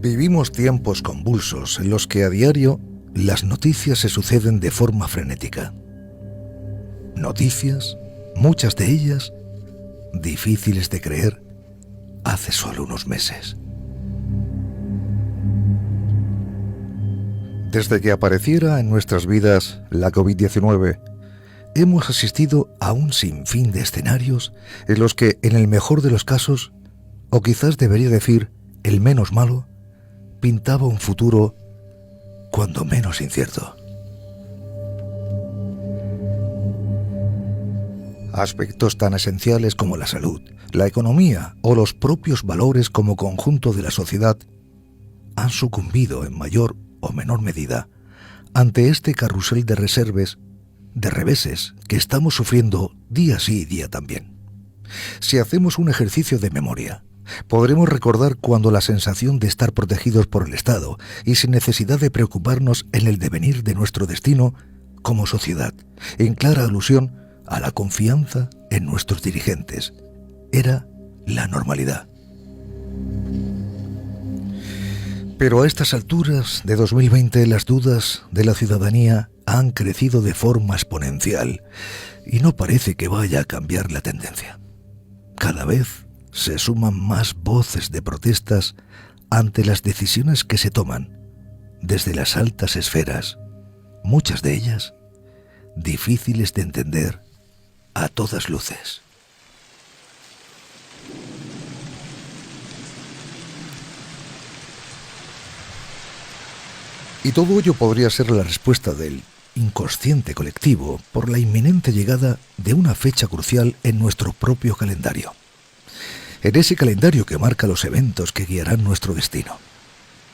Vivimos tiempos convulsos en los que a diario las noticias se suceden de forma frenética. Noticias, muchas de ellas difíciles de creer hace solo unos meses. Desde que apareciera en nuestras vidas la COVID-19, hemos asistido a un sinfín de escenarios en los que, en el mejor de los casos, o quizás debería decir el menos malo, pintaba un futuro cuando menos incierto. Aspectos tan esenciales como la salud, la economía o los propios valores como conjunto de la sociedad han sucumbido en mayor o menor medida ante este carrusel de reveses que estamos sufriendo día sí y día también. Si hacemos un ejercicio de memoria, podremos recordar cuando la sensación de estar protegidos por el Estado y sin necesidad de preocuparnos en el devenir de nuestro destino como sociedad, en clara alusión a la confianza en nuestros dirigentes, era la normalidad. Pero a estas alturas de 2020 las dudas de la ciudadanía han crecido de forma exponencial y no parece que vaya a cambiar la tendencia. Cada vez se suman más voces de protestas ante las decisiones que se toman desde las altas esferas, muchas de ellas difíciles de entender a todas luces. Y todo ello podría ser la respuesta del inconsciente colectivo por la inminente llegada de una fecha crucial en nuestro propio calendario. En ese calendario que marca los eventos que guiarán nuestro destino.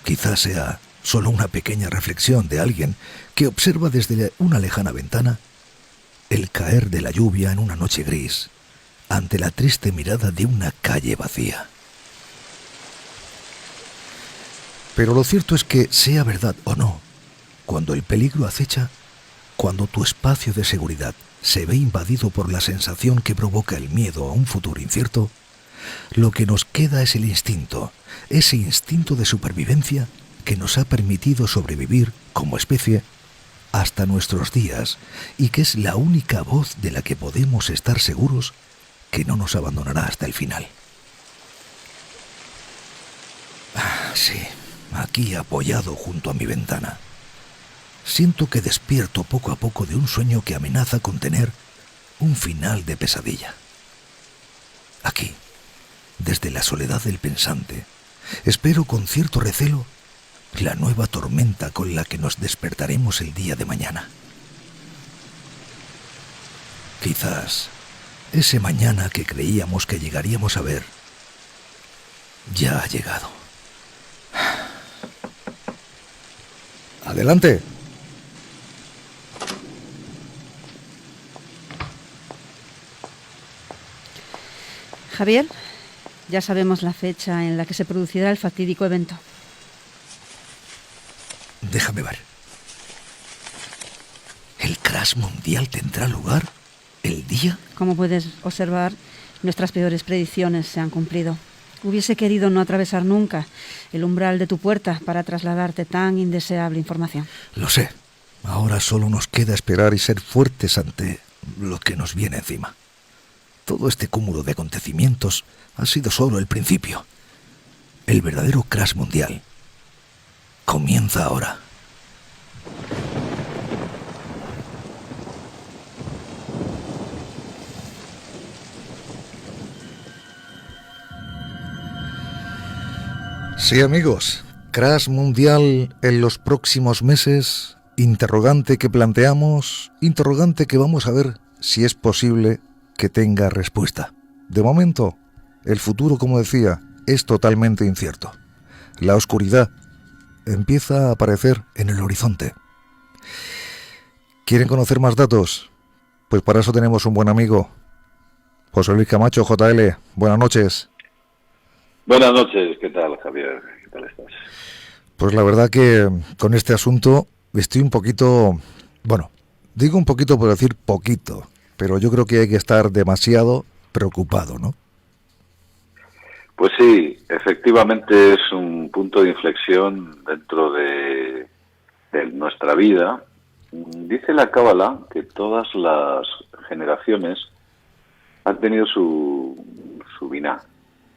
Quizás sea solo una pequeña reflexión de alguien que observa desde una lejana ventana el caer de la lluvia en una noche gris ante la triste mirada de una calle vacía. Pero lo cierto es que, sea verdad o no, cuando el peligro acecha, cuando tu espacio de seguridad se ve invadido por la sensación que provoca el miedo a un futuro incierto, lo que nos queda es el instinto, ese instinto de supervivencia que nos ha permitido sobrevivir como especie hasta nuestros días y que es la única voz de la que podemos estar seguros que no nos abandonará hasta el final. Sí, aquí apoyado junto a mi ventana, siento que despierto poco a poco de un sueño que amenaza con tener un final de pesadilla. Aquí, desde la soledad del pensante, espero con cierto recelo la nueva tormenta con la que nos despertaremos el día de mañana. Quizás ese mañana que creíamos que llegaríamos a ver ya ha llegado. ¡Adelante! Javier, ya sabemos la fecha en la que se producirá el fatídico evento. Déjame ver. ¿El crash mundial tendrá lugar el día? Como puedes observar, nuestras peores predicciones se han cumplido. Hubiese querido no atravesar nunca el umbral de tu puerta para trasladarte tan indeseable información. Lo sé. Ahora solo nos queda esperar y ser fuertes ante lo que nos viene encima. Todo este cúmulo de acontecimientos ha sido solo el principio. El verdadero crash mundial comienza ahora. Sí, amigos, crash mundial en los próximos meses, interrogante que planteamos, interrogante que vamos a ver si es posible que tenga respuesta. De momento, el futuro, como decía, es totalmente incierto. La oscuridad empieza a aparecer en el horizonte. ¿Quieren conocer más datos? Pues para eso tenemos un buen amigo, José Luis Camacho, JL. Buenas noches. Buenas noches, ¿qué tal, Javier? ¿Qué tal estás? Pues la verdad que con este asunto estoy un poquito, digo un poquito por decir poquito, pero yo creo que hay que estar demasiado preocupado, ¿no? Pues sí, efectivamente es un punto de inflexión dentro de nuestra vida. Dice la Cábala que todas las generaciones han tenido su biná,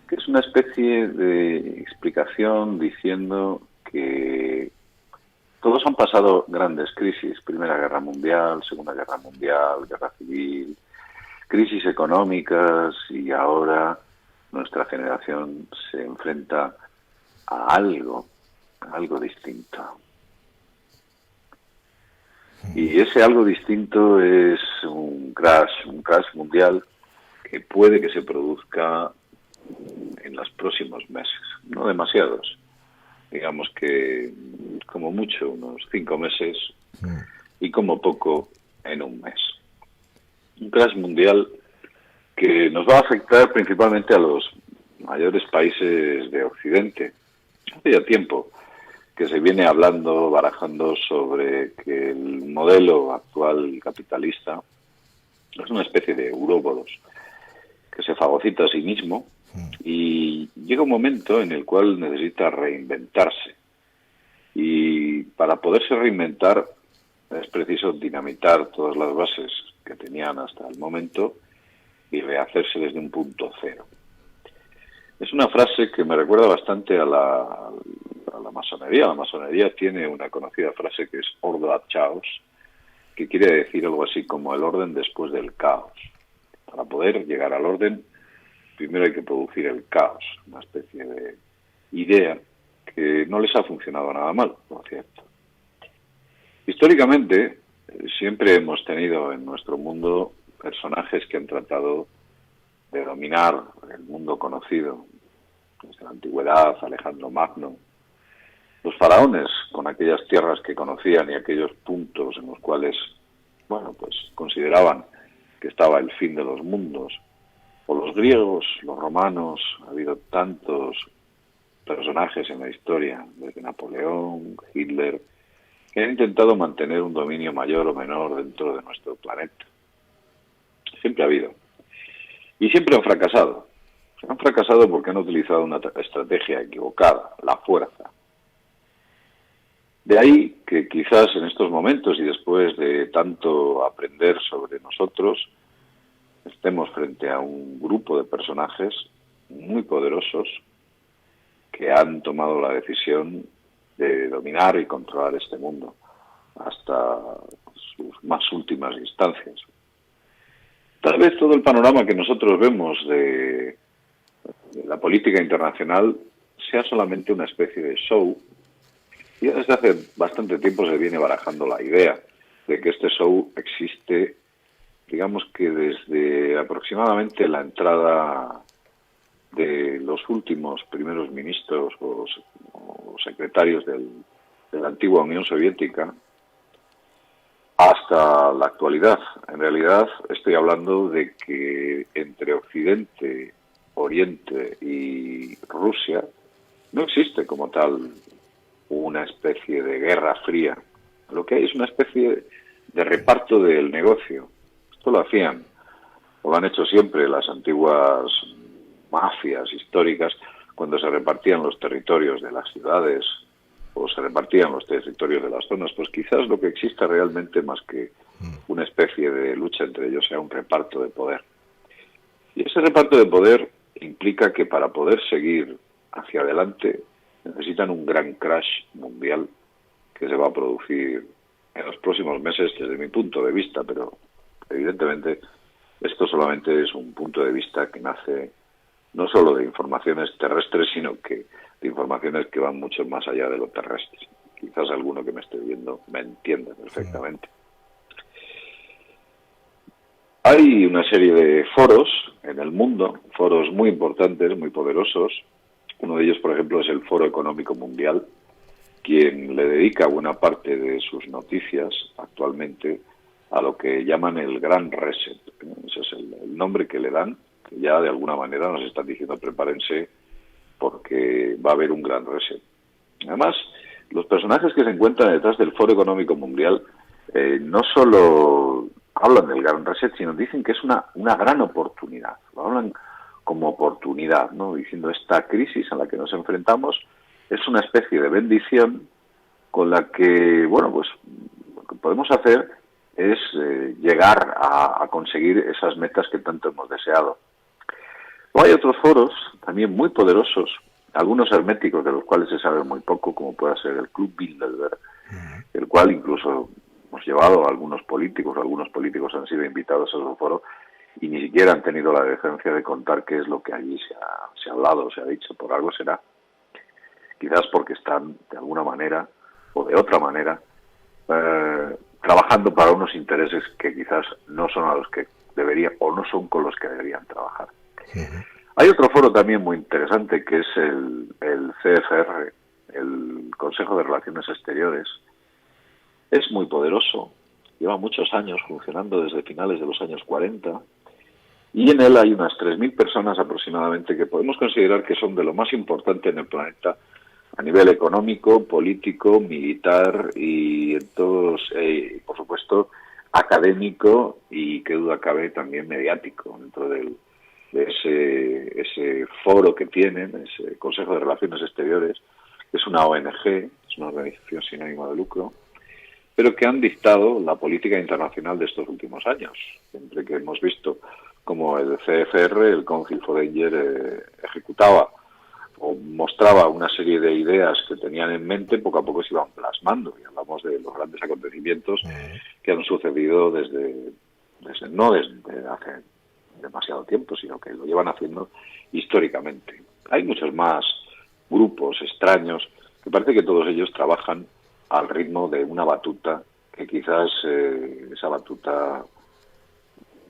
que es una especie de explicación diciendo que todos han pasado grandes crisis: Primera Guerra Mundial, Segunda Guerra Mundial, Guerra Civil, crisis económicas, y ahora nuestra generación se enfrenta a algo distinto. Y ese algo distinto es un crash mundial que puede que se produzca en los próximos meses, no demasiados, digamos que como mucho unos 5 meses y como poco en un mes. Un crash mundial que nos va a afectar principalmente a los mayores países de Occidente. Hace ya tiempo que se viene barajando sobre que el modelo actual capitalista es una especie de Ouroboros que se fagocita a sí mismo y llega un momento en el cual necesita reinventarse. Y para poderse reinventar es preciso dinamitar todas las bases que tenían hasta el momento y rehacerse desde un punto cero. Es una frase que me recuerda bastante a la masonería. La masonería tiene una conocida frase que es Ordo ad Chaos, que quiere decir algo así como el orden después del caos. Para poder llegar al orden, primero hay que producir el caos, una especie de idea que no les ha funcionado nada mal, por cierto. Históricamente, siempre hemos tenido en nuestro mundo personajes que han tratado de dominar el mundo conocido. Desde la antigüedad, Alejandro Magno, los faraones con aquellas tierras que conocían y aquellos puntos en los cuales, pues consideraban que estaba el fin de los mundos, o los griegos, los romanos. Ha habido tantos personajes en la historia, desde Napoleón, Hitler, que han intentado mantener un dominio mayor o menor dentro de nuestro planeta. Siempre ha habido. Y siempre han fracasado. Han fracasado porque han utilizado una estrategia equivocada, la fuerza. De ahí que quizás en estos momentos y después de tanto aprender sobre nosotros, estemos frente a un grupo de personajes muy poderosos que han tomado la decisión de dominar y controlar este mundo hasta sus más últimas instancias. Tal vez todo el panorama que nosotros vemos de la política internacional sea solamente una especie de show, y desde hace bastante tiempo se viene barajando la idea de que este show existe, digamos que desde aproximadamente la entrada de los últimos primeros ministros o secretarios de la antigua Unión Soviética hasta la actualidad. En realidad estoy hablando de que entre Occidente, Oriente y Rusia no existe como tal una especie de guerra fría. Lo que hay es una especie de reparto del negocio. Esto lo hacían, o lo han hecho siempre las antiguas mafias históricas, cuando se repartían los territorios de las ciudades o se repartían los territorios de las zonas. Pues quizás lo que exista realmente, más que una especie de lucha entre ellos, sea un reparto de poder. Y ese reparto de poder implica que para poder seguir hacia adelante necesitan un gran crash mundial que se va a producir en los próximos meses desde mi punto de vista, pero evidentemente esto solamente es un punto de vista que nace no solo de informaciones terrestres, sino que de informaciones que van mucho más allá de lo terrestre. Quizás alguno que me esté viendo me entienda perfectamente. Hay una serie de foros en el mundo, foros muy importantes, muy poderosos. Uno de ellos, por ejemplo, es el Foro Económico Mundial, quien le dedica buena parte de sus noticias actualmente a lo que llaman el Gran Reset. Ese es el nombre que le dan, que ya de alguna manera nos están diciendo prepárense porque va a haber un Gran Reset. Además, los personajes que se encuentran detrás del Foro Económico Mundial no solo hablan del Gran Reset, sino dicen que es una gran oportunidad. Lo hablan como oportunidad, ¿no? Diciendo, esta crisis a la que nos enfrentamos es una especie de bendición con la que, bueno, pues lo que podemos hacer es llegar a conseguir esas metas que tanto hemos deseado. O hay otros foros también muy poderosos, algunos herméticos de los cuales se sabe muy poco, como puede ser el Club Bilderberg, el cual incluso hemos llevado a algunos políticos han sido invitados a su foro y ni siquiera han tenido la decencia de contar qué es lo que allí se ha hablado, se ha dicho. Por algo será. Quizás porque están, de alguna manera o de otra manera, trabajando para unos intereses que quizás no son a los que deberían, o no son con los que deberían trabajar. Hay otro foro también muy interesante, que es el CFR, el Consejo de Relaciones Exteriores. Es muy poderoso, lleva muchos años funcionando desde finales de los años 40, y en él hay unas 3.000 personas aproximadamente que podemos considerar que son de lo más importante en el planeta a nivel económico, político, militar y en todos, por supuesto, académico y, qué duda cabe, también mediático dentro de ese foro que tienen, ese Consejo de Relaciones Exteriores, que es una ONG, es una organización sin ánimo de lucro, pero que han dictado la política internacional de estos últimos años, entre que hemos visto como el CFR, el Council for Danger, ejecutaba o mostraba una serie de ideas que tenían en mente, poco a poco se iban plasmando, y hablamos de los grandes acontecimientos que han sucedido no desde hace demasiado tiempo, sino que lo llevan haciendo históricamente. Hay muchos más grupos extraños que parece que todos ellos trabajan al ritmo de una batuta, que quizás esa batuta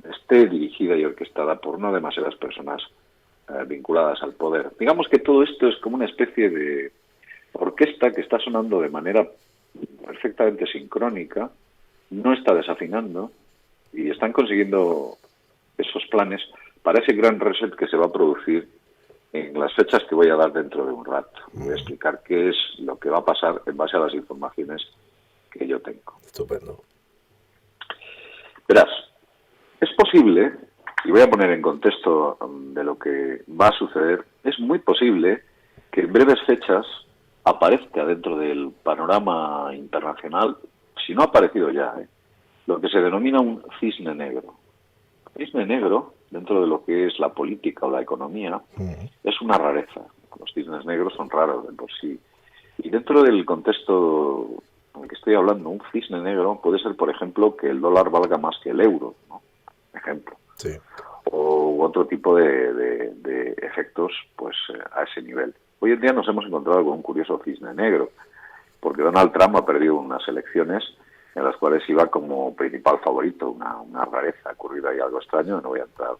esté dirigida y orquestada por no demasiadas personas vinculadas al poder. Digamos que todo esto es como una especie de orquesta que está sonando de manera perfectamente sincrónica, no está desafinando y están consiguiendo esos planes para ese gran reset que se va a producir en las fechas que voy a dar dentro de un rato. Voy a explicar qué es lo que va a pasar en base a las informaciones que yo tengo. Estupendo. Verás, es posible, y voy a poner en contexto de lo que va a suceder, es muy posible que en breves fechas aparezca dentro del panorama internacional, si no ha aparecido ya, lo que se denomina un cisne negro. Cisne negro, dentro de lo que es la política o la economía, es una rareza. Los cisnes negros son raros de por sí. Y dentro del contexto en el que estoy hablando, un cisne negro puede ser, por ejemplo, que el dólar valga más que el euro, ¿no? Ejemplo. Sí. O otro tipo de efectos pues a ese nivel. Hoy en día nos hemos encontrado con un curioso cisne negro, porque Donald Trump ha perdido unas elecciones en las cuales iba como principal favorito, una rareza, ocurrido ahí algo extraño, no voy a entrar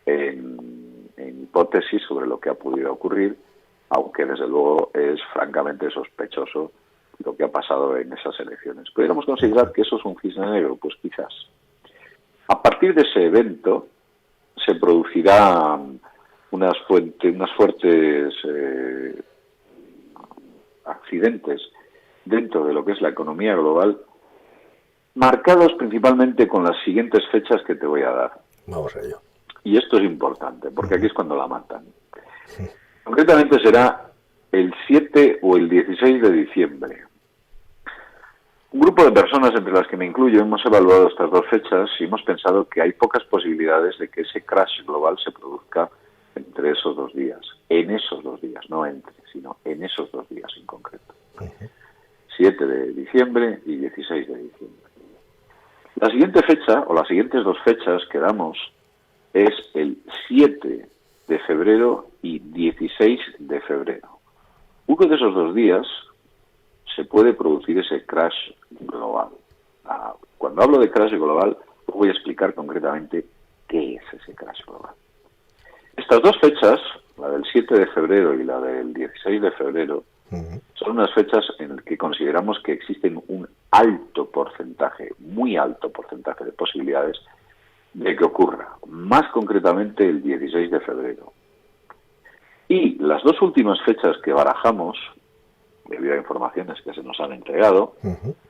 en hipótesis sobre lo que ha podido ocurrir, aunque desde luego es francamente sospechoso lo que ha pasado en esas elecciones. ¿Podríamos considerar que eso es un cisne negro? Pues quizás. A partir de ese evento se producirán unas fuertes accidentes dentro de lo que es la economía global, marcados principalmente con las siguientes fechas que te voy a dar. Vamos a ello. Y esto es importante, porque aquí es cuando la matan. Concretamente será el 7 o el 16 de diciembre. Un grupo de personas, entre las que me incluyo, hemos evaluado estas dos fechas y hemos pensado que hay pocas posibilidades de que ese crash global se produzca entre esos 2 días. En esos 2 días, no entre, sino en esos 2 días en concreto. 7 de diciembre y 16 de diciembre. La siguiente fecha, o las siguientes 2 fechas que damos, es el 7 de febrero y 16 de febrero. Uno de esos 2 días se puede producir ese crash global. Cuando hablo de crash global, voy a explicar concretamente qué es ese crash global. Estas 2 fechas, la del 7 de febrero y la del 16 de febrero, son unas fechas en las que consideramos que existen un alto porcentaje, muy alto porcentaje de posibilidades de que ocurra, más concretamente el 16 de febrero. Y las 2 últimas fechas que barajamos, debido a informaciones que se nos han entregado,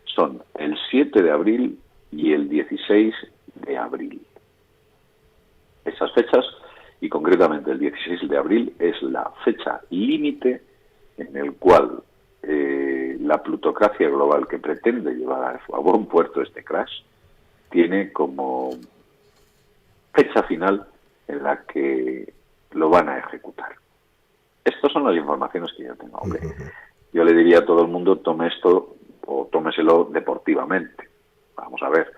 son el 7 de abril y el 16 de abril. Esas fechas y concretamente el 16 de abril es la fecha límite en el cual la plutocracia global que pretende llevar a buen puerto este crash tiene como fecha final en la que lo van a ejecutar. Estas son las informaciones que yo tengo. Hombre, yo le diría a todo el mundo, tome esto o tómeselo deportivamente. Vamos a ver,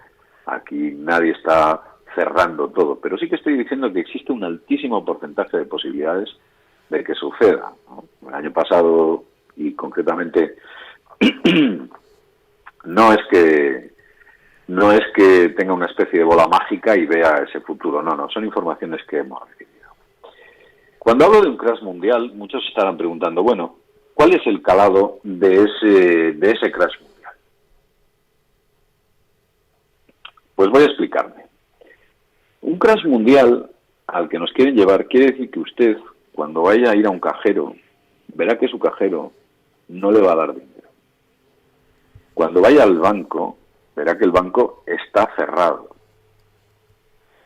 aquí nadie está cerrando todo, pero sí que estoy diciendo que existe un altísimo porcentaje de posibilidades de que suceda, ¿no? El año pasado, y concretamente, no es que tenga una especie de bola mágica y vea ese futuro, no, son informaciones que hemos recibido. Cuando hablo de un crash mundial, muchos estarán preguntando, bueno, ¿cuál es el calado de ese crash mundial? Pues voy a explicarme. Un crash mundial al que nos quieren llevar quiere decir que usted, cuando vaya a ir a un cajero, verá que su cajero no le va a dar dinero. Cuando vaya al banco, verá que el banco está cerrado.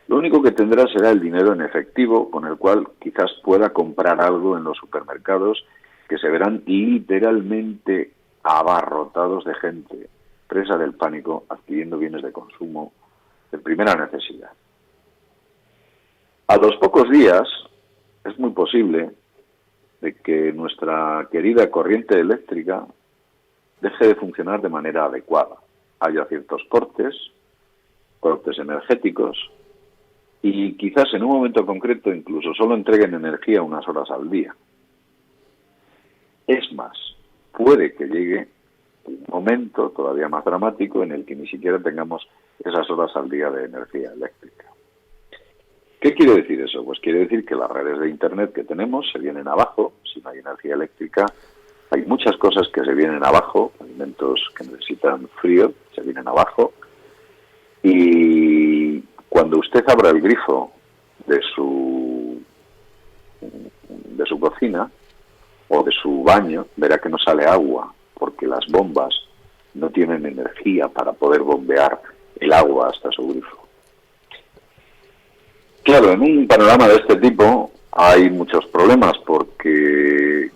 Lo único que tendrá será el dinero en efectivo, con el cual quizás pueda comprar algo en los supermercados que se verán literalmente abarrotados de gente, presa del pánico, adquiriendo bienes de consumo de primera necesidad. A los pocos días es muy posible de que nuestra querida corriente eléctrica deje de funcionar de manera adecuada. Haya ciertos cortes energéticos, y quizás en un momento concreto incluso solo entreguen energía unas horas al día. Es más, puede que llegue un momento todavía más dramático en el que ni siquiera tengamos esas horas al día de energía eléctrica. ¿Qué quiere decir eso? Pues quiere decir que las redes de Internet que tenemos se vienen abajo. Si no hay energía eléctrica, hay muchas cosas que se vienen abajo, alimentos que necesitan frío se vienen abajo, y cuando usted abra el grifo de su cocina o de su baño, verá que no sale agua, porque las bombas no tienen energía para poder bombear el agua hasta su grifo. Claro, en un panorama de este tipo hay muchos problemas, porque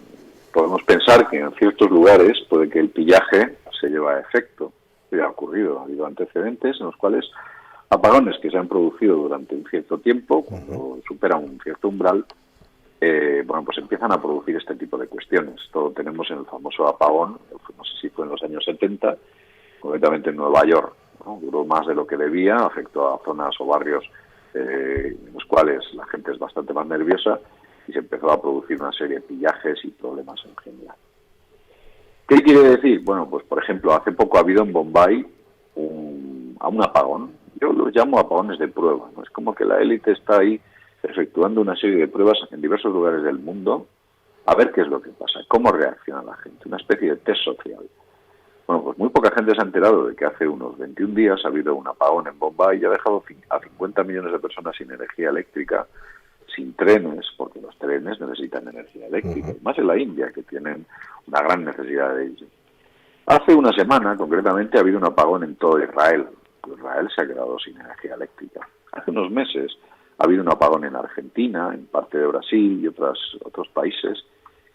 podemos pensar que en ciertos lugares puede que el pillaje se lleve a efecto. Ya ha ocurrido, ha habido antecedentes en los cuales apagones que se han producido durante un cierto tiempo, cuando superan un cierto umbral, pues empiezan a producir este tipo de cuestiones. Todo tenemos en el famoso apagón, no sé si fue en los años 70, concretamente en Nueva York, ¿no? Duró más de lo que debía, afectó a zonas o barrios en los cuales la gente es bastante más nerviosa, y se empezó a producir una serie de pillajes y problemas en general. ¿Qué quiere decir? Bueno, pues por ejemplo, hace poco ha habido en Bombay un apagón. Yo los llamo apagones de prueba, ¿no? Es como que la élite está ahí efectuando una serie de pruebas en diversos lugares del mundo a ver qué es lo que pasa, cómo reacciona la gente, una especie de test social. Bueno, pues muy poca gente se ha enterado de que hace unos 21 días ha habido un apagón en Bombay y ha dejado a 50 millones de personas sin energía eléctrica, sin trenes, porque los trenes necesitan energía eléctrica, y más en la India, que tienen una gran necesidad de ello. Hace una semana, concretamente, ha habido un apagón en todo Israel. Israel se ha quedado sin energía eléctrica. Hace unos meses ha habido un apagón en Argentina, en parte de Brasil y otros países,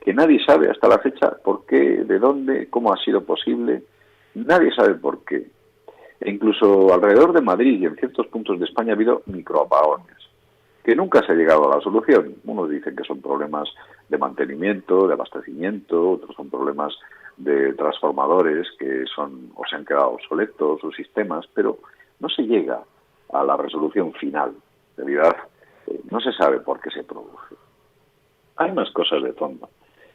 que nadie sabe hasta la fecha por qué, de dónde, cómo ha sido posible. Nadie sabe por qué. E incluso alrededor de Madrid y en ciertos puntos de España ha habido microapagones, que nunca se ha llegado a la solución. Unos dicen que son problemas de mantenimiento, de abastecimiento, otros son problemas de transformadores que son o se han quedado obsoletos sus sistemas, pero no se llega a la resolución final. En realidad, no se sabe por qué se produce. Hay más cosas de fondo.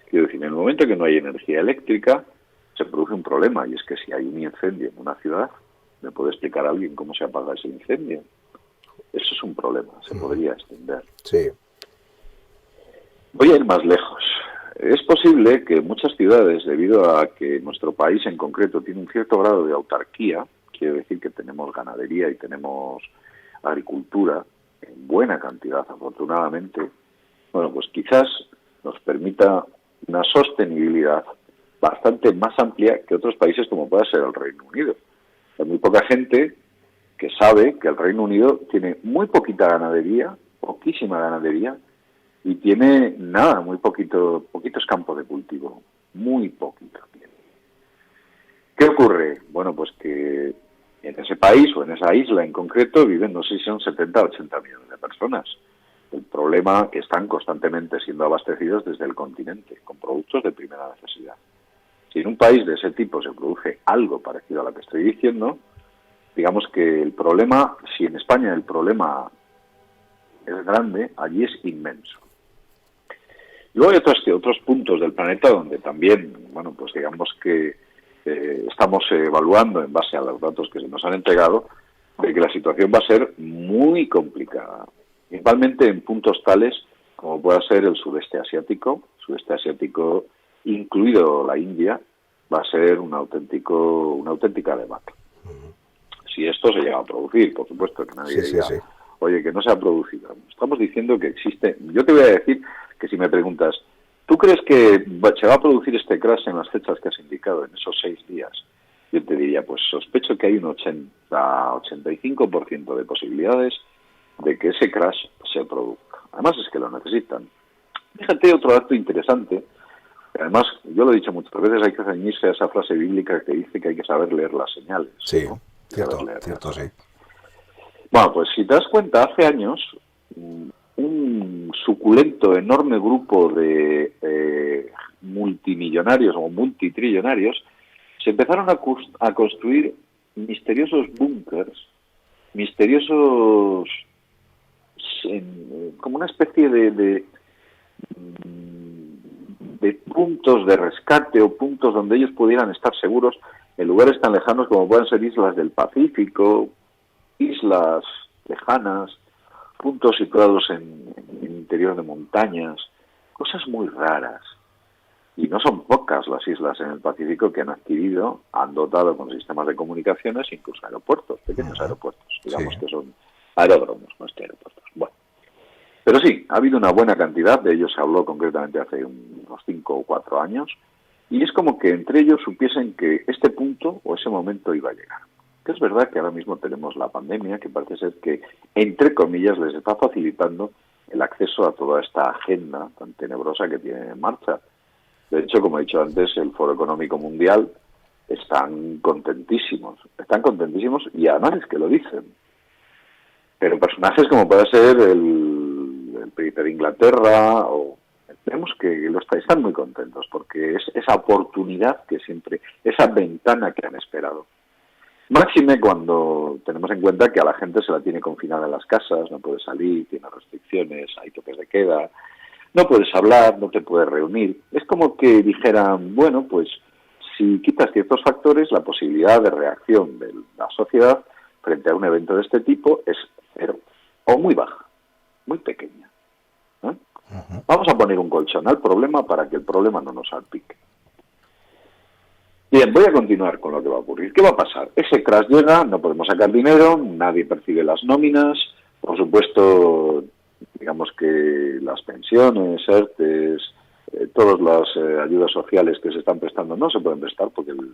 Quiero decir, en el momento que no hay energía eléctrica, se produce un problema, y es que si hay un incendio en una ciudad, ¿me puede explicar a alguien cómo se apaga ese incendio? Eso es un problema, se podría extender. Sí. Voy a ir más lejos. Es posible que muchas ciudades, debido a que nuestro país en concreto tiene un cierto grado de autarquía, quiere decir que tenemos ganadería y tenemos agricultura en buena cantidad, afortunadamente, bueno, pues quizás nos permita una sostenibilidad bastante más amplia que otros países como pueda ser el Reino Unido. Hay muy poca gente que sabe que el Reino Unido tiene muy poquita ganadería poquísima ganadería y tiene nada, muy poquitos campos de cultivo, muy poquito tiene. ¿Qué ocurre? Bueno, pues que en ese país o en esa isla en concreto viven, no sé si son 70 o 80 millones de personas. El problema que están constantemente siendo abastecidos desde el continente, con productos de primera necesidad. Si en un país de ese tipo se produce algo parecido a lo que estoy diciendo, digamos que el problema, si en España el problema es grande, allí es inmenso. Luego hay otros puntos del planeta donde también, bueno, pues digamos que estamos evaluando en base a los datos que se nos han entregado, de que la situación va a ser muy complicada, principalmente en puntos tales como pueda ser el sudeste asiático incluido la India, va a ser una auténtica debacle. Si esto se llega a producir, por supuesto, que nadie diga, oye, que no se ha producido. Estamos diciendo que existe. Yo te voy a decir que si me preguntas, ¿tú crees que se va a producir este crash en las fechas que has indicado, en esos 6 días? Yo te diría, pues sospecho que hay un 80-85% de posibilidades de que ese crash se produzca. Además es que lo necesitan. Fíjate otro dato interesante. Además, yo lo he dicho muchas veces, hay que ceñirse a esa frase bíblica que dice que hay que saber leer las señales. Sí, ¿no? cierto, sí. Bueno, pues si te das cuenta, hace años un suculento, enorme grupo de multimillonarios o multitrillonarios se empezaron a construir misteriosos búnkers, misteriosos, como una especie de puntos de rescate o puntos donde ellos pudieran estar seguros en lugares tan lejanos como puedan ser islas del Pacífico, islas lejanas, puntos situados en el interior de montañas, cosas muy raras. Y no son pocas las islas en el Pacífico que han dotado con sistemas de comunicaciones, incluso aeropuertos, pequeños aeropuertos, digamos que son aeródromos, más que aeropuertos. Bueno, pero sí, ha habido una buena cantidad, de ellos se habló concretamente hace unos 5 o 4 años, y es como que entre ellos supiesen que este punto o ese momento iba a llegar. Que es verdad que ahora mismo tenemos la pandemia, que parece ser que, entre comillas, les está facilitando el acceso a toda esta agenda tan tenebrosa que tienen en marcha. De hecho, como he dicho antes, el Foro Económico Mundial están contentísimos y además es que lo dicen. Pero personajes como puede ser el príncipe de Inglaterra, o vemos que están muy contentos porque es esa oportunidad que siempre, esa ventana que han esperado. Máxime cuando tenemos en cuenta que a la gente se la tiene confinada en las casas, no puede salir, tiene restricciones, hay toques de queda, no puedes hablar, no te puedes reunir. Es como que dijeran, bueno, pues si quitas ciertos factores, la posibilidad de reacción de la sociedad frente a un evento de este tipo es cero, o muy baja, muy pequeña. Vamos a poner un colchón al problema para que el problema no nos salpique. Bien, voy a continuar con lo que va a ocurrir. ¿Qué va a pasar? Ese crash llega, no podemos sacar dinero, nadie percibe las nóminas, por supuesto, digamos que las pensiones, ERTES, todas las ayudas sociales que se están prestando no se pueden prestar porque el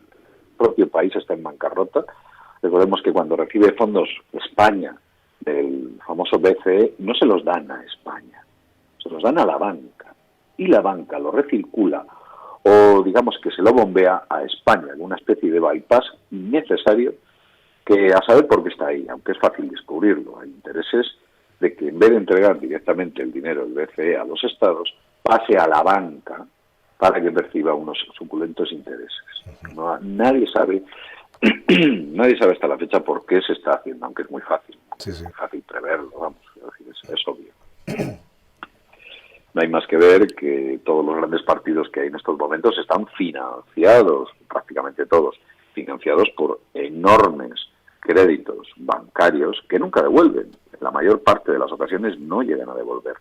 propio país está en bancarrota. Recordemos que cuando recibe fondos España del famoso BCE, no se los dan a España, se los dan a la banca, y la banca lo recircula o digamos que se lo bombea a España en una especie de bypass innecesario que a saber por qué está ahí, aunque es fácil descubrirlo. Hay intereses de que en vez de entregar directamente el dinero del BCE a los estados, pase a la banca para que perciba unos suculentos intereses. Nadie sabe hasta la fecha por qué se está haciendo, aunque es muy fácil, muy fácil preverlo, vamos, es obvio. No hay más que ver que todos los grandes partidos que hay en estos momentos están financiados, prácticamente todos, financiados por enormes créditos bancarios que nunca devuelven. En la mayor parte de las ocasiones no llegan a devolver.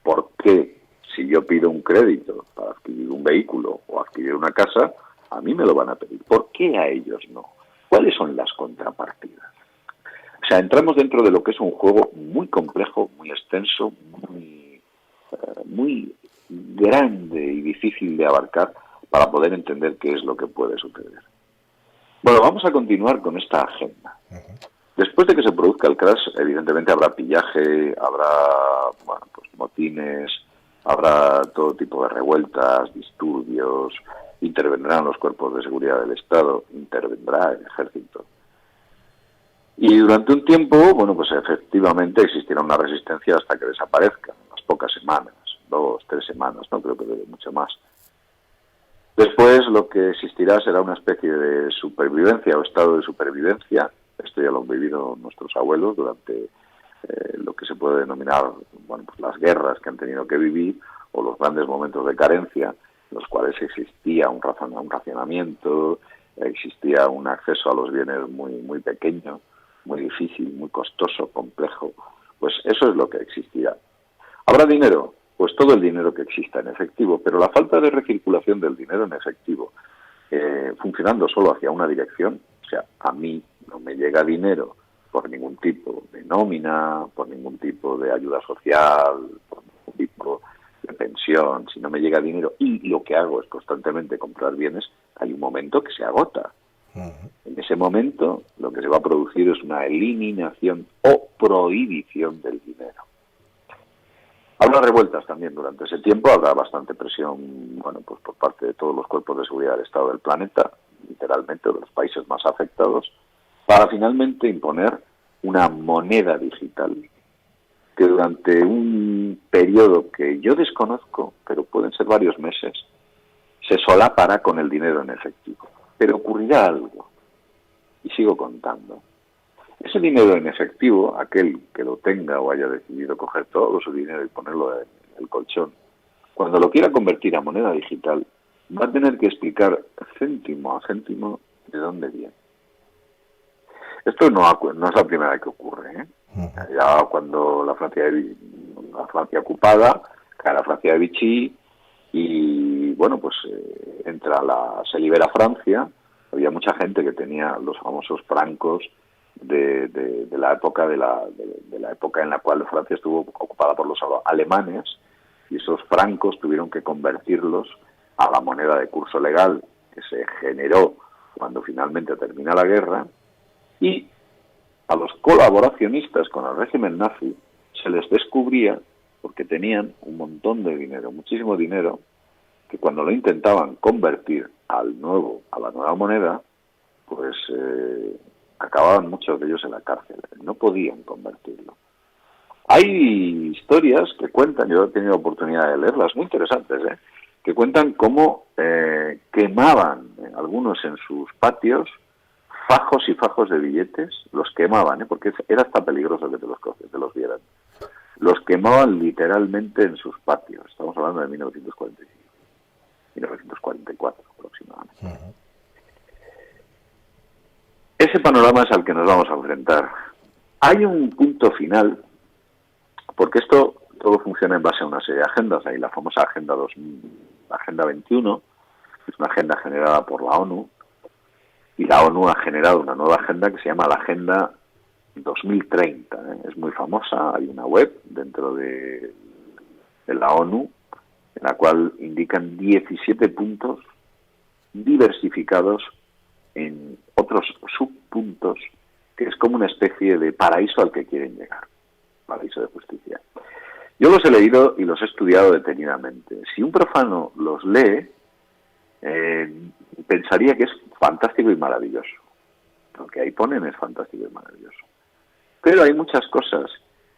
¿Por qué? Si yo pido un crédito para adquirir un vehículo o adquirir una casa, a mí me lo van a pedir. ¿Por qué a ellos no? ¿Cuáles son las contrapartidas? O sea, entramos dentro de lo que es un juego muy complejo, muy extenso, muy grande y difícil de abarcar para poder entender qué es lo que puede suceder. Bueno, vamos a continuar con esta agenda. Después de que se produzca el crash, evidentemente habrá pillaje, habrá motines, habrá todo tipo de revueltas, disturbios, intervendrán los cuerpos de seguridad del Estado, intervendrá el ejército. Y durante un tiempo, efectivamente existirá una resistencia hasta que desaparezca, unas pocas semanas, 2, 3 semanas, no creo que dure mucho más. Después lo que existirá será una especie de supervivencia o estado de supervivencia. Esto ya lo han vivido nuestros abuelos durante lo que se puede denominar las guerras que han tenido que vivir o los grandes momentos de carencia, en los cuales existía un racionamiento, existía un acceso a los bienes muy pequeño, muy difícil, muy costoso, complejo. Pues eso es lo que existirá. ¿Habrá dinero? Pues todo el dinero que exista en efectivo, pero la falta de recirculación del dinero en efectivo, funcionando solo hacia una dirección, o sea, a mí no me llega dinero por ningún tipo de nómina, por ningún tipo de ayuda social, por ningún tipo de pensión, si no me llega dinero y lo que hago es constantemente comprar bienes, hay un momento que se agota. En ese momento lo que se va a producir es una eliminación o prohibición del dinero. Habrá revueltas también durante ese tiempo, habrá bastante presión, por parte de todos los cuerpos de seguridad del Estado del planeta, literalmente de los países más afectados, para finalmente imponer una moneda digital que durante un periodo que yo desconozco, pero pueden ser varios meses, se solapará con el dinero en efectivo. Pero ocurrirá algo, y sigo contando. Ese dinero en efectivo, aquel que lo tenga o haya decidido coger todo su dinero y ponerlo en el colchón, cuando lo quiera convertir a moneda digital, va a tener que explicar céntimo a céntimo de dónde viene. Esto no es la primera vez que ocurre, ¿eh? Ya cuando la Francia ocupada, cae la Francia de Vichy y se libera Francia, había mucha gente que tenía los famosos francos de la época de la época en la cual Francia estuvo ocupada por los alemanes, y esos francos tuvieron que convertirlos a la moneda de curso legal que se generó cuando finalmente termina la guerra, y a los colaboracionistas con el régimen nazi se les descubría porque tenían un montón de dinero, muchísimo dinero, que cuando lo intentaban convertir a la nueva moneda, pues acababan muchos de ellos en la cárcel, no podían convertirlo. Hay historias que cuentan, yo he tenido oportunidad de leerlas, muy interesantes, que cuentan cómo quemaban algunos en sus patios fajos y fajos de billetes, los quemaban, porque era hasta peligroso que te los vieran. Los quemaban literalmente en sus patios. Estamos hablando de 1944 aproximadamente. Ese panorama es al que nos vamos a enfrentar. Hay un punto final, porque esto todo funciona en base a una serie de agendas. Hay la famosa Agenda 21, que es una agenda generada por la ONU, y la ONU ha generado una nueva agenda que se llama la Agenda 2030. Es muy famosa, hay una web dentro de la ONU en la cual indican 17 puntos diversificados en otros subpuntos, que es como una especie de paraíso al que quieren llegar, paraíso de justicia. Yo los he leído y los he estudiado detenidamente. Si un profano los lee, pensaría que es fantástico y maravilloso. Lo que ahí ponen es fantástico y maravilloso. Pero hay muchas cosas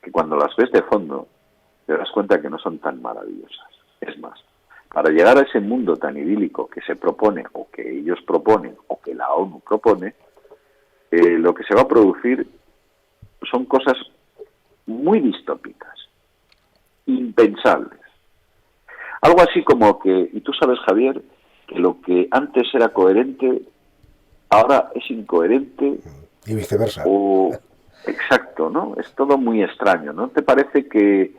que cuando las ves de fondo te das cuenta que no son tan maravillosas. Es más, para llegar a ese mundo tan idílico que se propone, o que ellos proponen, o que la ONU propone, lo que se va a producir son cosas muy distópicas, impensables. Algo así como que, y tú sabes, Javier, que lo que antes era coherente, ahora es incoherente. Y viceversa. Exacto, ¿no? Es todo muy extraño, ¿no? ¿Te parece que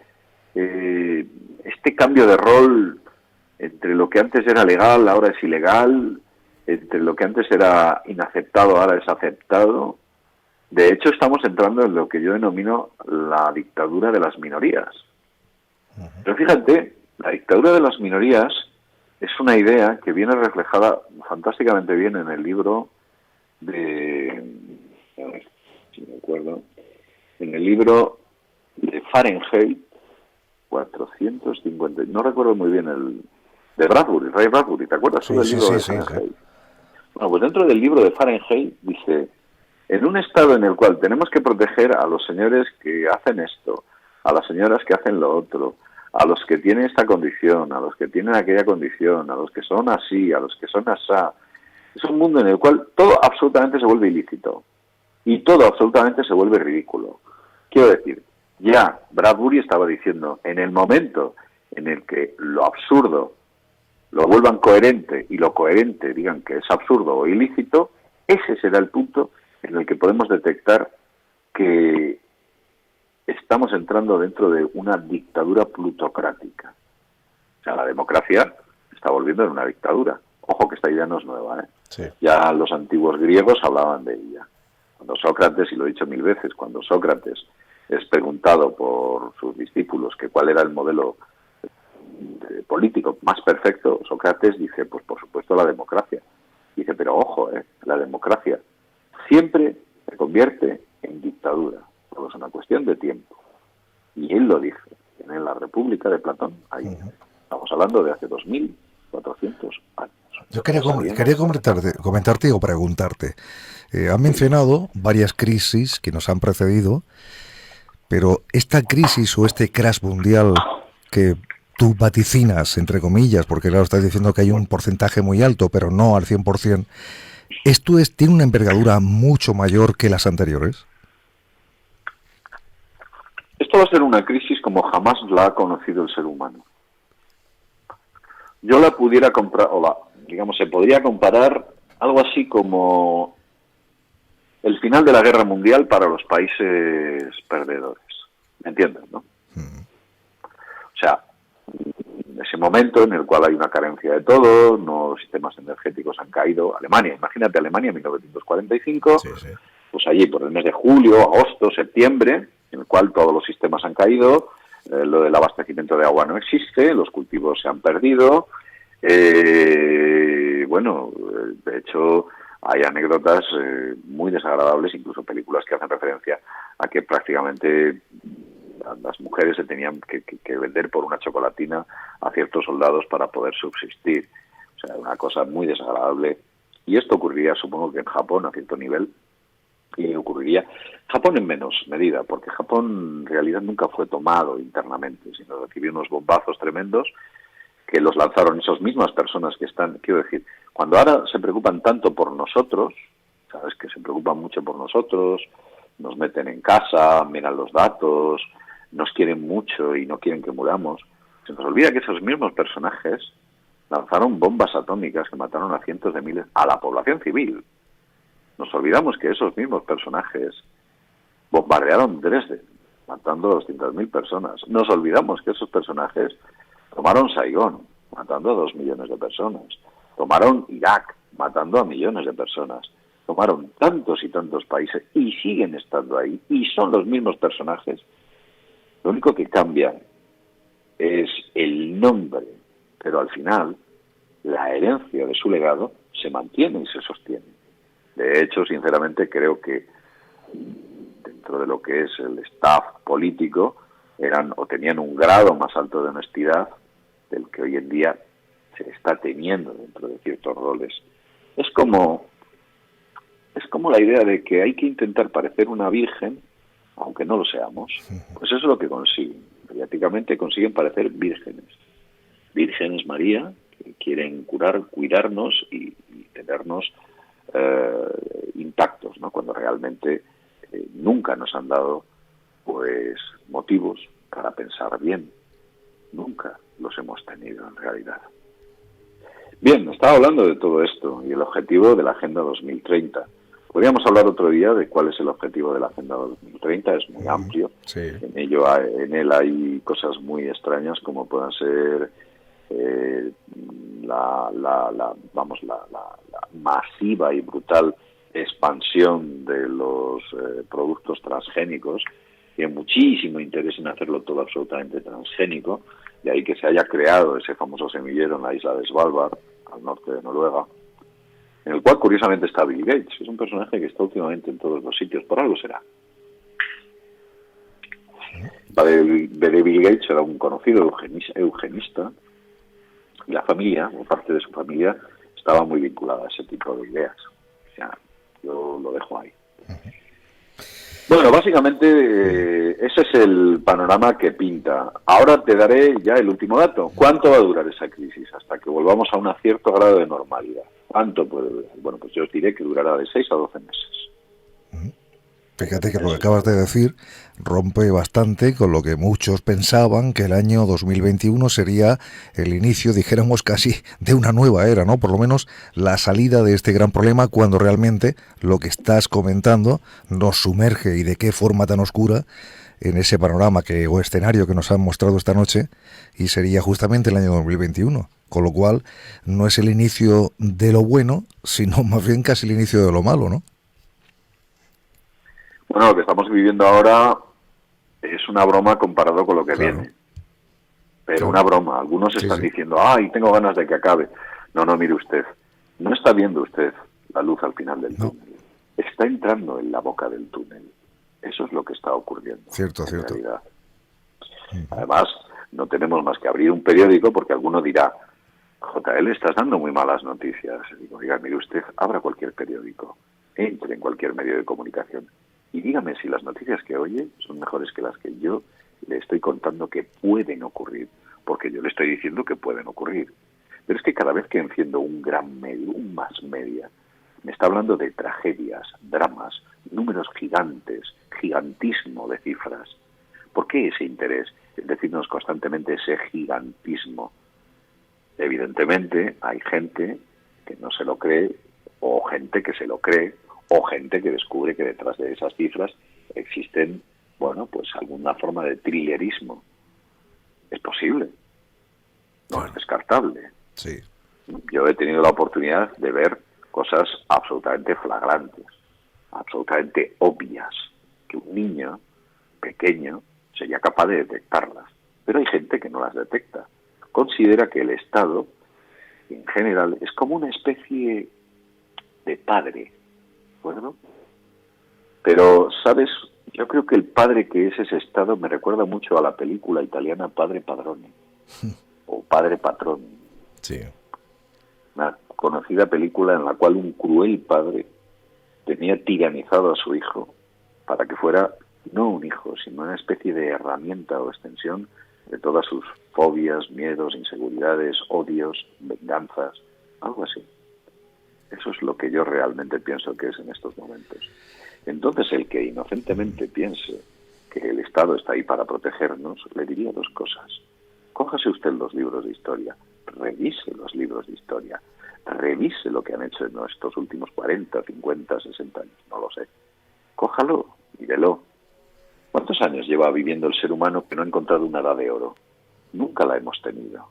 este cambio de rol entre lo que antes era legal, ahora es ilegal, entre lo que antes era inaceptado, ahora es aceptado? De hecho, estamos entrando en lo que yo denomino la dictadura de las minorías. Pero fíjate, la dictadura de las minorías es una idea que viene reflejada fantásticamente bien en el libro de... Si me recuerdo, en el libro de Fahrenheit 450, no recuerdo muy bien de Bradbury, Ray Bradbury, ¿te acuerdas tú del libro de Fahrenheit? Sí. Bueno, pues dentro del libro de Fahrenheit dice, en un estado en el cual tenemos que proteger a los señores que hacen esto, a las señoras que hacen lo otro, a los que tienen esta condición, a los que tienen aquella condición, a los que son así, a los que son asá. Es un mundo en el cual todo absolutamente se vuelve ilícito y todo absolutamente se vuelve ridículo. Quiero decir, ya Bradbury estaba diciendo, en el momento en el que lo absurdo lo vuelvan coherente y lo coherente digan que es absurdo o ilícito, ese será el punto en el que podemos detectar que estamos entrando dentro de una dictadura plutocrática. O sea, la democracia está volviendo en una dictadura. Ojo que esta idea no es nueva, ¿eh? Sí. Ya los antiguos griegos hablaban de ella. Cuando Sócrates, y lo he dicho 1000 veces, cuando Sócrates es preguntado por sus discípulos que cuál era el modelo político más perfecto, Sócrates dice, pues por supuesto la democracia. Dice, pero ojo, la democracia siempre se convierte en dictadura. Todo es una cuestión de tiempo. Y él lo dice. En la República de Platón, ahí estamos hablando de hace 2400 años. Yo quería comentarte o preguntarte. Han mencionado varias crisis que nos han precedido, pero esta crisis o este crash mundial que tú vaticinas, entre comillas, porque claro, estás diciendo que hay un porcentaje muy alto, pero no al 100%, ¿esto tiene una envergadura mucho mayor que las anteriores? Esto va a ser una crisis como jamás la ha conocido el ser humano. Yo la pudiera comprar, se podría comparar algo así como el final de la Guerra Mundial para los países perdedores. ¿Me entiendes, no? O sea, ese momento en el cual hay una carencia de todo, los sistemas energéticos han caído. Alemania, imagínate Alemania en 1945, pues allí por el mes de julio, agosto, septiembre, en el cual todos los sistemas han caído, lo del abastecimiento de agua no existe, los cultivos se han perdido. De hecho, hay anécdotas muy desagradables, incluso películas que hacen referencia a que prácticamente las mujeres se tenían que vender por una chocolatina a ciertos soldados para poder subsistir. O sea, una cosa muy desagradable. Y esto ocurriría, supongo que en Japón, a cierto nivel, y ocurriría Japón en menos medida, porque Japón en realidad nunca fue tomado internamente, sino recibió unos bombazos tremendos que los lanzaron esas mismas personas que están, quiero decir, cuando ahora se preocupan tanto por nosotros, sabes que se preocupan mucho por nosotros, nos meten en casa, miran los datos, nos quieren mucho y no quieren que muramos, se nos olvida que esos mismos personajes lanzaron bombas atómicas que mataron a cientos de miles a la población civil. Nos olvidamos que esos mismos personajes bombardearon Dresde, matando a 200.000 personas. Nos olvidamos que esos personajes tomaron Saigón, matando a 2 millones de personas. Tomaron Irak, matando a millones de personas. Tomaron tantos y tantos países y siguen estando ahí. Y son los mismos personajes. Lo único que cambia es el nombre, pero al final la herencia de su legado se mantiene y se sostiene. De hecho, sinceramente, creo que dentro de lo que es el staff político eran o tenían un grado más alto de honestidad del que hoy en día se está teniendo dentro de ciertos roles. Es como la idea de que hay que intentar parecer una virgen, aunque no lo seamos. Pues eso es lo que consiguen. Mediáticamente consiguen parecer vírgenes. Vírgenes María, que quieren cuidarnos y tenernos intactos, ¿no? Cuando realmente nunca nos han dado pues motivos para pensar bien. Nunca los hemos tenido en realidad. Bien, estaba hablando de todo esto y el objetivo de la Agenda 2030. Podríamos hablar otro día de cuál es el objetivo de la Agenda 2030, es muy amplio. Sí. En él hay cosas muy extrañas como puedan ser la masiva y brutal expansión de los productos transgénicos. Tiene muchísimo interés en hacerlo todo absolutamente transgénico, de ahí que se haya creado ese famoso semillero en la isla de Svalbard, al norte de Noruega, en el cual curiosamente está Bill Gates. Es un personaje que está últimamente en todos los sitios, por algo será. de Bill Gates era un conocido eugenista, y la familia, o parte de su familia, estaba muy vinculada a ese tipo de ideas. O sea, yo lo dejo ahí. Bueno, básicamente ese es el panorama que pinta. Ahora te daré ya el último dato. ¿Cuánto va a durar esa crisis? Hasta que volvamos a un cierto grado de normalidad. ¿Cuánto puede durar? Bueno, pues yo os diré que durará de 6 a 12 meses. Fíjate que lo que acabas de decir rompe bastante con lo que muchos pensaban, que el año 2021 sería el inicio, dijéramos casi, de una nueva era, ¿no? Por lo menos la salida de este gran problema, cuando realmente lo que estás comentando nos sumerge, y de qué forma tan oscura, en ese panorama o escenario que nos han mostrado esta noche, y sería justamente el año 2021. Con lo cual, no es el inicio de lo bueno, sino más bien casi el inicio de lo malo, ¿no? Bueno, lo que estamos viviendo ahora es una broma comparado con lo que viene. Pero una broma. Algunos están diciendo, ¡ay, tengo ganas de que acabe! No, mire usted. No está viendo usted la luz al final del túnel. Está entrando en la boca del túnel. Eso es lo que está ocurriendo. Cierto. Realidad. Además, no tenemos más que abrir un periódico, porque alguno dirá, JL, estás dando muy malas noticias. Digo, oiga, mire usted, abra cualquier periódico, entre en cualquier medio de comunicación y dígame si las noticias que oye son mejores que las que yo le estoy contando que pueden ocurrir, porque yo le estoy diciendo que pueden ocurrir. Pero es que cada vez que enciendo un gran medio, un más media, me está hablando de tragedias, dramas, números gigantes, gigantismo de cifras. ¿Por qué ese interés en decirnos constantemente ese gigantismo? Evidentemente hay gente que no se lo cree, o gente que se lo cree, o gente que descubre que detrás de esas cifras existen, bueno, pues alguna forma de thrillerismo. Es posible, no es descartable. Sí. Yo he tenido la oportunidad de ver cosas absolutamente flagrantes, absolutamente obvias, que un niño pequeño sería capaz de detectarlas. Pero hay gente que no las detecta. Considera que el Estado, en general, es como una especie de padre, ¿de acuerdo? Pero, ¿sabes? Yo creo que el padre que es ese Estado me recuerda mucho a la película italiana Padre Padrone, o Padre Patrón. Sí. Una conocida película en la cual un cruel padre tenía tiranizado a su hijo para que fuera no un hijo, sino una especie de herramienta o extensión de todas sus fobias, miedos, inseguridades, odios, venganzas, algo así. Eso es lo que yo realmente pienso que es en estos momentos. Entonces, el que inocentemente piense que el Estado está ahí para protegernos, le diría dos cosas. Cójase usted los libros de historia, revise los libros de historia, revise lo que han hecho en estos últimos 40, 50, 60 años, no lo sé. Cójalo, mírelo. ¿Cuántos años lleva viviendo el ser humano que no ha encontrado una edad de oro? Nunca la hemos tenido.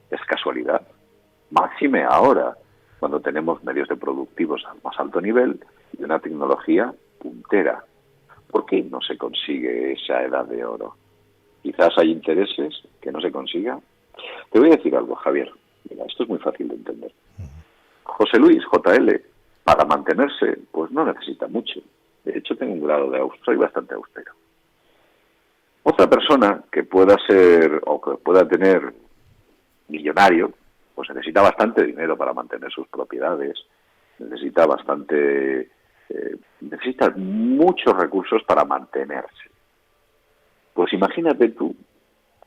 ¿Es casualidad? Máxime ahora, cuando tenemos medios de productivos al más alto nivel y una tecnología puntera. ¿Por qué no se consigue esa edad de oro? Quizás hay intereses que no se consigan. Te voy a decir algo, Javier. Mira, esto es muy fácil de entender. José Luis, JL, para mantenerse, pues no necesita mucho. De hecho, tengo un grado de soy bastante austero. Otra persona que pueda ser o que pueda tener millonario, pues necesita bastante dinero para mantener sus propiedades, necesita muchos recursos para mantenerse. Pues imagínate tú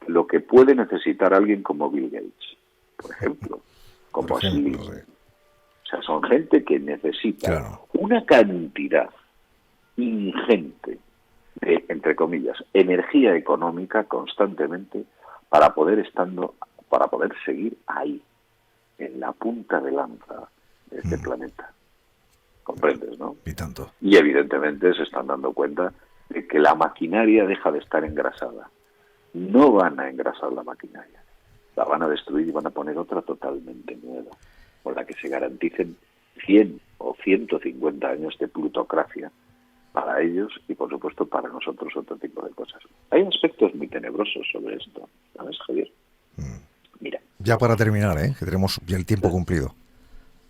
lo que puede necesitar alguien como Bill Gates, por ejemplo, como Slim. O sea, son gente que necesita una cantidad ingente de, entre comillas, energía económica constantemente para poder seguir ahí, en la punta de lanza de este planeta. ¿Comprendes, no? Y tanto. Y evidentemente se están dando cuenta de que la maquinaria deja de estar engrasada. No van a engrasar la maquinaria. La van a destruir y van a poner otra totalmente nueva, con la que se garanticen 100 o 150 años de plutocracia para ellos y, por supuesto, para nosotros otro tipo de cosas. Hay aspectos muy tenebrosos sobre esto, ¿sabes, Javier? Mira. Ya para terminar, que tenemos ya el tiempo cumplido.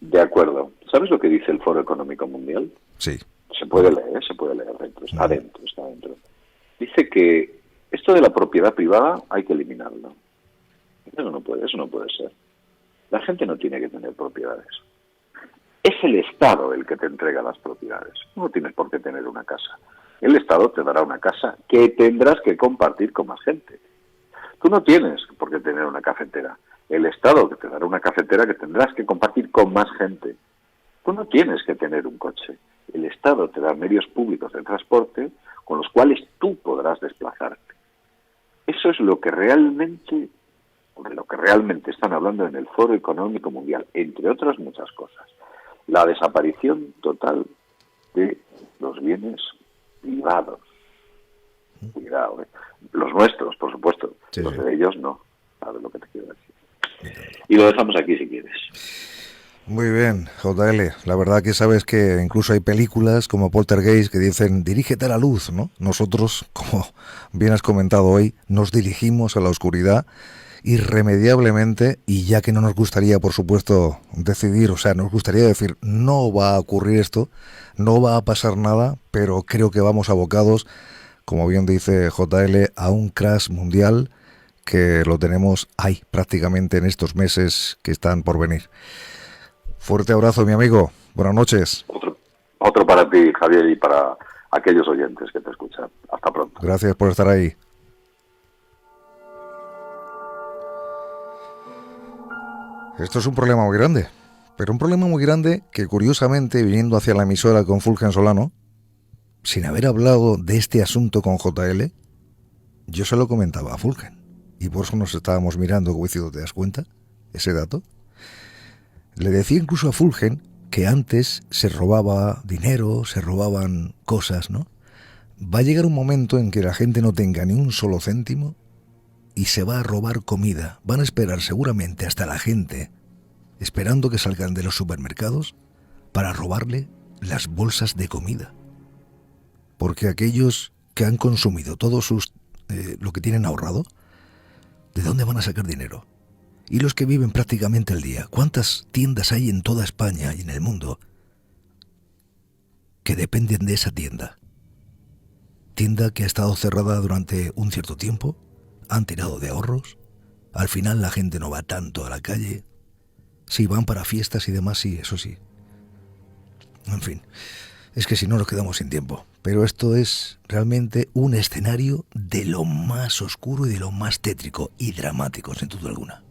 De acuerdo. ¿Sabes lo que dice el Foro Económico Mundial? Sí. Se puede leer dentro, está dentro. Dice que Esto de la propiedad privada hay que eliminarlo. Eso no puede ser. La gente no tiene que tener propiedades. Es el Estado el que te entrega las propiedades. No tienes por qué tener una casa. El Estado te dará una casa que tendrás que compartir con más gente. Tú no tienes por qué tener una cafetera. El Estado que te dará una cafetera que tendrás que compartir con más gente. Tú no tienes que tener un coche. El Estado te da medios públicos de transporte con los cuales tú podrás desplazarte. Eso es de lo que realmente están hablando en el Foro Económico Mundial, entre otras muchas cosas. La desaparición total de los bienes privados. Cuidado, ¿eh? Los nuestros, por supuesto, sí, los de ellos no. ¿Sabes lo que te quiero decir? Y lo dejamos aquí si quieres. Muy bien, JL. La verdad que sabes que incluso hay películas como Poltergeist que dicen dirígete a la luz, ¿no? Nosotros, como bien has comentado hoy, nos dirigimos a la oscuridad irremediablemente, y ya que no nos gustaría, por supuesto, decidir, o sea, nos gustaría decir no va a ocurrir esto, no va a pasar nada, pero creo que vamos abocados, como bien dice JL, a un crash mundial que lo tenemos ahí prácticamente en estos meses que están por venir. Fuerte abrazo, mi amigo. Buenas noches. Otro para ti, Javier, y para aquellos oyentes que te escuchan. Hasta pronto. Gracias por estar ahí. Esto es un problema muy grande, pero un problema muy grande que, curiosamente, viniendo hacia la emisora con Fulgen Solano, sin haber hablado de este asunto con JL, yo se lo comentaba a Fulgen, y por eso nos estábamos mirando, como diciendo, ¿te das cuenta? Ese dato. Le decía incluso a Fulgen que antes se robaba dinero, se robaban cosas, ¿no? Va a llegar un momento en que la gente no tenga ni un solo céntimo y se va a robar comida. Van a esperar seguramente hasta la gente, esperando que salgan de los supermercados, para robarle las bolsas de comida. Porque aquellos que han consumido todo lo que tienen ahorrado, ¿de dónde van a sacar dinero? Y los que viven prácticamente el día. ¿Cuántas tiendas hay en toda España y en el mundo que dependen de esa tienda? Tienda que ha estado cerrada durante un cierto tiempo, han tirado de ahorros, al final la gente no va tanto a la calle, sí van para fiestas y demás, sí, eso sí. En fin, es que si no nos quedamos sin tiempo. Pero esto es realmente un escenario de lo más oscuro y de lo más tétrico y dramático, sin duda alguna.